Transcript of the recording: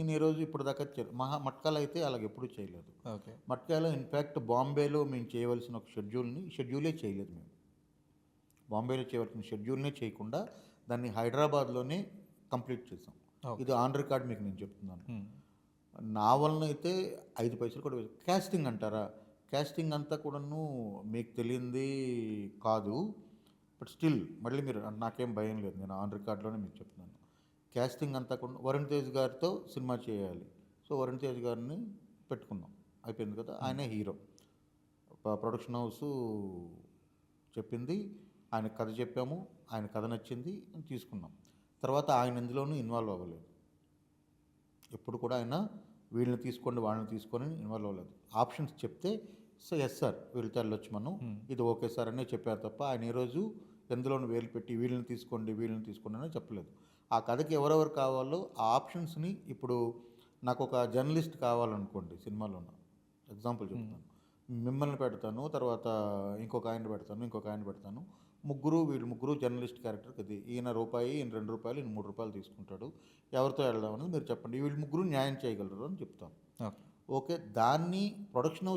నేను ఈరోజు ఇప్పుడు దాకా మట్కాలో అయితే అలాగ ఎప్పుడూ చేయలేదు. ఓకే. మట్కాలో ఇన్‌ఫాక్ట్ బాంబేలో మేము చేయవలసిన ఒక షెడ్యూలే చేయలేదు మేము. బాంబేలో చేయవలసిన షెడ్యూల్‌నే చేయకుండా దాన్ని హైదరాబాద్‌లోనే కంప్లీట్ చేసాం. ఓకే. ఇది ఆన్ రికార్డ్ మీకు నేను చెప్తున్నాను. హ్మ్. నా వలన అయితే 5 పైసలు కూడా కాస్టింగ్ అంటారా? కాస్టింగ్ అంతా కూడాను మీకు తెలియంది కాదు. బట్ స్టిల్ మళ్ళీ మీరు నాకేం భయం లేదు. నేను ఆన్ రికార్డ్‌లోనే మీకు చెప్తున్నాను. కాస్టింగ్ అంతా కూడా వరుణ్ తేజ్ గారితో సినిమా చేయాలి. సో, వరుణ్ తేజ్ గారిని పెట్టుకున్నాం. అయిపోయింది కదా! హ్మ్. ఆయనే హీరో. ప్రొడక్షన్ హౌసు చెప్పింది. ఆయనకి కథ చెప్పాము. ఆయన కథ నచ్చింది. తీసుకున్నాం. తర్వాత ఆయన ఎందులోనూ ఇన్వాల్వ్ అవ్వలేదు. ఎప్పుడు కూడా ఆయన వీళ్ళని తీసుకోండి, వాళ్ళని తీసుకొని ఇన్వాల్వ్ అవ్వలేదు. ఆప్షన్స్ చెప్తే యెస్ సార్ వీళ్ళతో వెళ్ళొచ్చు మనం. హ్మ్. ఇది ఓకే సార్ అనే చెప్పారు తప్ప ఆయన ఏ రోజు ఎందులోను వేలు పెట్టి వీళ్ళని తీసుకోండి, వీళ్ళని తీసుకోండి అని చెప్పలేదు. ఆ కథకి ఎవరెవరు కావాలో ఆ ఆప్షన్స్‌ని ఇప్పుడు నాకొక జర్నలిస్ట్ కావాలనుకోండి సినిమాలోన ఎగ్జాంపుల్ హ్మ్. చెప్తాను. మిమ్మల్ని పెడతాను. తర్వాత ఇంకొక ఆయన్ని పెడతాను. ఇంకొక ఆయన్ని పెడతాను. వీళ్ళు ముగ్గురు జర్నలిస్ట్ క్యారెక్టర్‌కి ఇది. ఈయన రూపాయి, ఈయన రూ. 2, ఈయన రూ. 3 తీసుకుంటాడు. ఎవరితో వెళ్దాం అనేది మీరు చెప్పండి. వీళ్ళు ముగ్గురు న్యాయం చేయగలరు అని చెప్తాం. ఓకే. ఓకే. దాన్ని ప్రొడక్షన్ హౌస్